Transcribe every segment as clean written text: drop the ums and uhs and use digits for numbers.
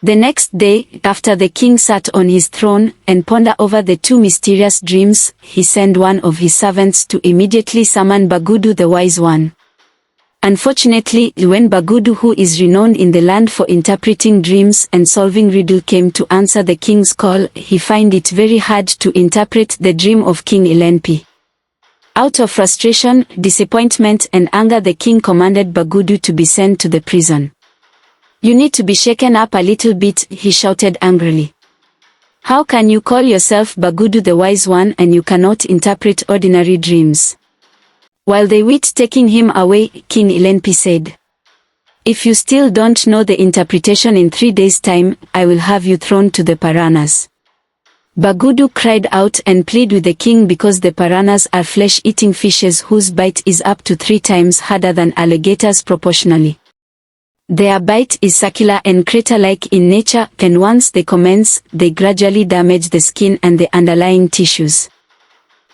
The next day, after the king sat on his throne and pondered over the two mysterious dreams, he sent one of his servants to immediately summon Bagudu the Wise One. Unfortunately, when Bagudu, who is renowned in the land for interpreting dreams and solving riddles, came to answer the king's call, he found it very hard to interpret the dream of King Elenpi. Out of frustration, disappointment and anger, the king commanded Bagudu to be sent to the prison. "You need to be shaken up a little bit," he shouted angrily. "How can you call yourself Bagudu the Wise One and you cannot interpret ordinary dreams?" While they were taking him away, King Elenpi said, "If you still don't know the interpretation in 3 days' time, I will have you thrown to the piranhas." Bagudu cried out and pleaded with the king because the piranhas are flesh-eating fishes whose bite is up to 3 times harder than alligators proportionally. Their bite is circular and crater-like in nature, and once they commence, they gradually damage the skin and the underlying tissues.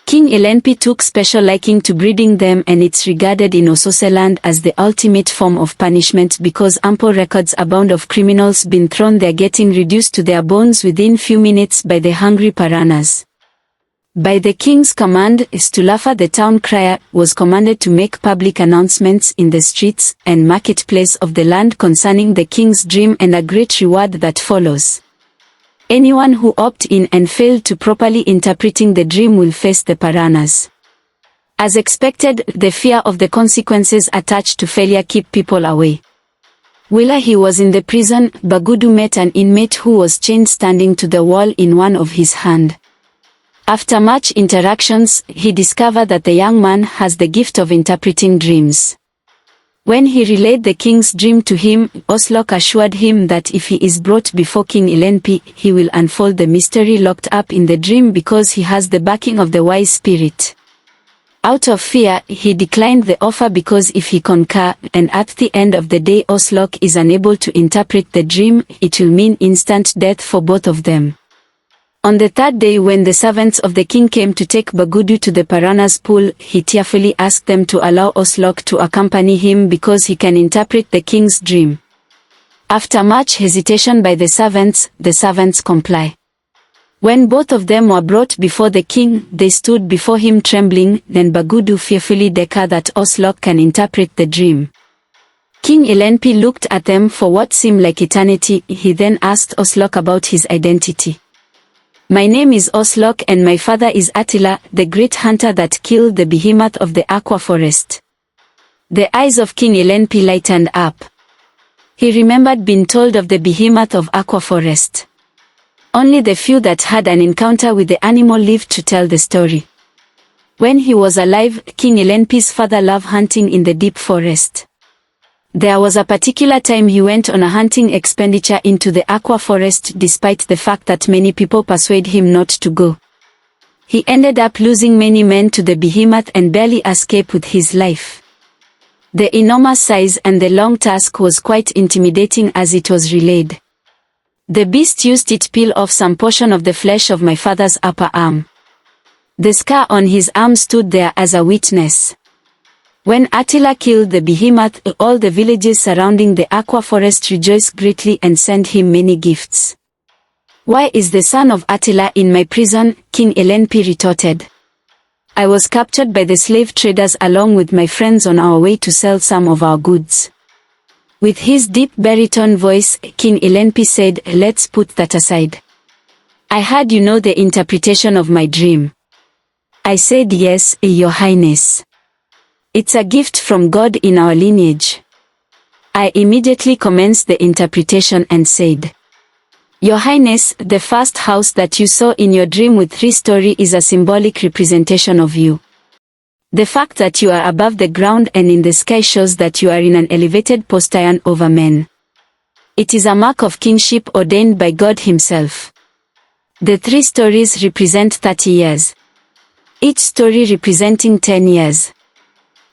King Elenpi took special liking to breeding them, and it's regarded in Ososeland as the ultimate form of punishment because ample records abound of criminals being thrown there getting reduced to their bones within few minutes by the hungry piranhas. By the king's command, Stulafa the town crier was commanded to make public announcements in the streets and marketplace of the land concerning the king's dream and a great reward that follows. Anyone who opted in and failed to properly interpreting the dream will face the piranhas. As expected, the fear of the consequences attached to failure keep people away. While he was in the prison, Bagudu met an inmate who was chained standing to the wall in one of his hand. After much interactions, he discovered that the young man has the gift of interpreting dreams. When he relayed the king's dream to him, Oslok assured him that if he is brought before King Elenpi, he will unfold the mystery locked up in the dream because he has the backing of the wise spirit. Out of fear, he declined the offer because if he concur, and at the end of the day Oslok is unable to interpret the dream, it will mean instant death for both of them. On the 3rd day, when the servants of the king came to take Bagudu to the piranha's pool, he tearfully asked them to allow Oslok to accompany him because he can interpret the king's dream. After much hesitation by the servants comply. When both of them were brought before the king, they stood before him trembling. Then Bagudu fearfully declared that Oslok can interpret the dream. King Elenpi looked at them for what seemed like eternity. He then asked Oslok about his identity. "My name is Oslok and my father is Attila, the great hunter that killed the behemoth of the Aqua Forest." The eyes of King Elenpi lightened up. He remembered being told of the behemoth of Aqua Forest. Only the few that had an encounter with the animal lived to tell the story. When he was alive, King Elenpi's father loved hunting in the deep forest. There was a particular time he went on a hunting expenditure into the Aqua Forest despite the fact that many people persuaded him not to go. He ended up losing many men to the behemoth and barely escaped with his life. The enormous size and the long tusk was quite intimidating as it was relayed. "The beast used it to peel off some portion of the flesh of my father's upper arm. The scar on his arm stood there as a witness. When Attila killed the behemoth, all the villages surrounding the Aqua Forest rejoiced greatly and sent him many gifts." "Why is the son of Attila in my prison?" King Elenpi retorted. "I was captured by the slave traders along with my friends on our way to sell some of our goods." With his deep baritone voice, King Elenpi said, "Let's put that aside. I heard you know the interpretation of my dream." I said, "Yes, Your Highness. It's a gift from God in our lineage." I immediately commenced the interpretation and said, "Your Highness, the first house that you saw in your dream with 3 stories is a symbolic representation of you. The fact that you are above the ground and in the sky shows that you are in an elevated posture over men. It is a mark of kingship ordained by God himself. The 3 stories represent 30 years. Each story representing 10 years.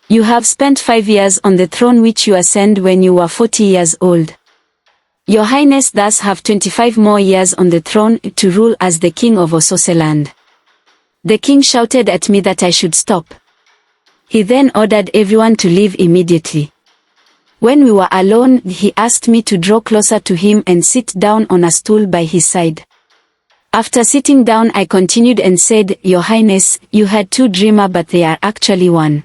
You have spent 5 years on the throne which you ascend when you were 40 years old. Your Highness thus have 25 more years on the throne to rule as the king of Ososeland." The king shouted at me that I should stop. He then ordered everyone to leave immediately. When we were alone, he asked me to draw closer to him and sit down on a stool by his side. After sitting down, I continued and said, "Your Highness, you had two dreams, but they are actually one.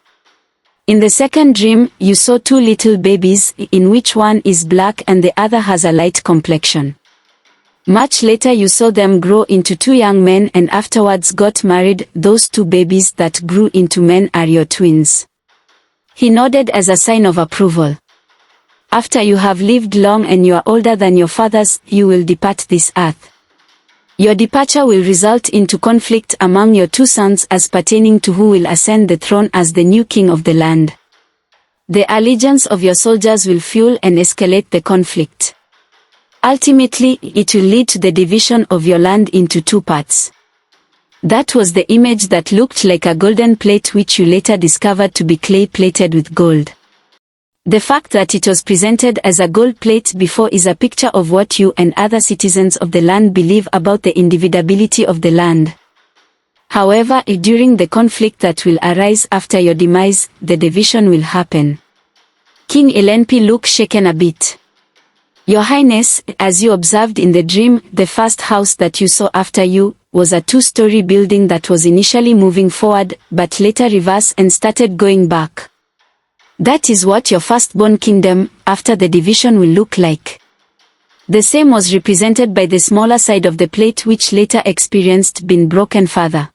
In the second dream, you saw two little babies, in which one is black and the other has a light complexion. Much later you saw them grow into two young men and afterwards got married. Those two babies that grew into men are your twins." He nodded as a sign of approval. "After you have lived long and you are older than your fathers, you will depart this earth. Your departure will result into conflict among your two sons as pertaining to who will ascend the throne as the new king of the land. The allegiance of your soldiers will fuel and escalate the conflict. Ultimately, it will lead to the division of your land into two parts." That was the image that looked like a golden plate, which you later discovered to be clay plated with gold. The fact that it was presented as a gold plate before is a picture of what you and other citizens of the land believe about the indivisibility of the land. However, during the conflict that will arise after your demise, the division will happen. King Elenpi looked shaken a bit. "Your Highness, as you observed in the dream, the first house that you saw after you was a two-story building that was initially moving forward, but later reversed and started going back. That is what your firstborn kingdom, after the division, will look like. The same was represented by the smaller side of the plate, which later experienced being broken further.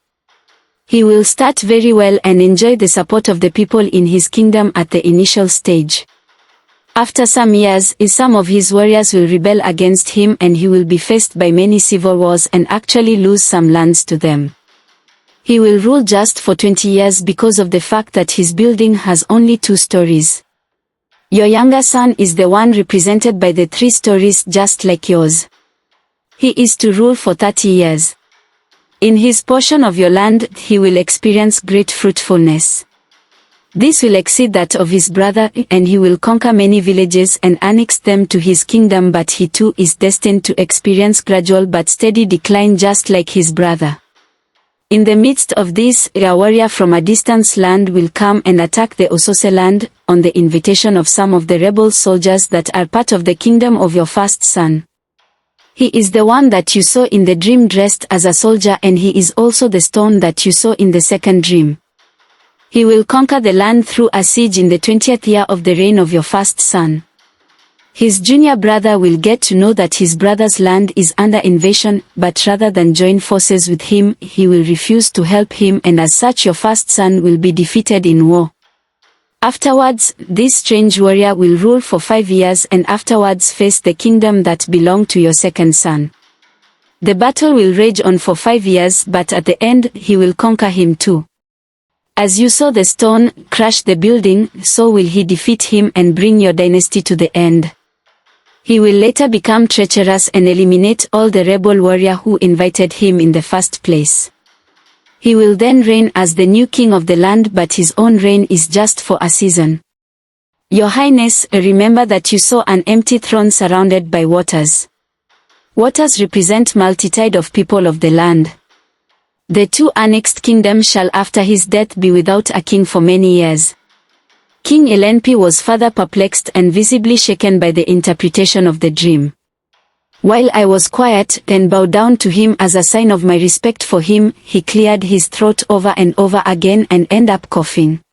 He will start very well and enjoy the support of the people in his kingdom at the initial stage. After some years, some of his warriors will rebel against him and he will be faced by many civil wars and actually lose some lands to them. He will rule just for 20 years because of the fact that his building has only 2 stories. Your younger son is the one represented by the 3 stories, just like yours. He is to rule for 30 years. In his portion of your land, he will experience great fruitfulness. This will exceed that of his brother, and he will conquer many villages and annex them to his kingdom, but he too is destined to experience gradual but steady decline just like his brother. In the midst of this, a warrior from a distant land will come and attack the Osose land, on the invitation of some of the rebel soldiers that are part of the kingdom of your first son. He is the one that you saw in the dream dressed as a soldier, and he is also the stone that you saw in the second dream. He will conquer the land through a siege in the 20th year of the reign of your first son. His junior brother will get to know that his brother's land is under invasion, but rather than join forces with him, he will refuse to help him, and as such your first son will be defeated in war. Afterwards, this strange warrior will rule for 5 years and afterwards face the kingdom that belonged to your second son. The battle will rage on for 5 years, but at the end, he will conquer him too. As you saw the stone crush the building, so will he defeat him and bring your dynasty to the end. He will later become treacherous and eliminate all the rebel warrior who invited him in the first place. He will then reign as the new king of the land, but his own reign is just for a season. Your Highness, remember that you saw an empty throne surrounded by waters. Waters represent multitude of people of the land. The 2 annexed kingdoms shall after his death be without a king for many years. King Elenpi was further perplexed and visibly shaken by the interpretation of the dream. While I was quiet and bowed down to him as a sign of my respect for him, he cleared his throat over and over again and ended up coughing.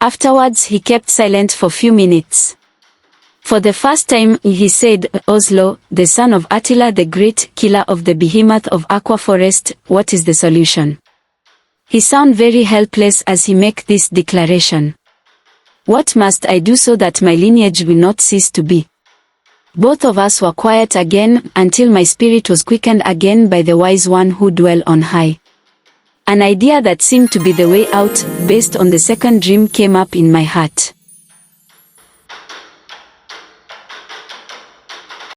Afterwards he kept silent for few minutes. For the first time he said, "Oslo, the son of Attila the Great, killer of the behemoth of Aqua Forest, what is the solution?" He sounded very helpless as he made this declaration. "What must I do so that my lineage will not cease to be?" Both of us were quiet again, until my spirit was quickened again by the wise one who dwell on high. An idea that seemed to be the way out, based on the second dream, came up in my heart.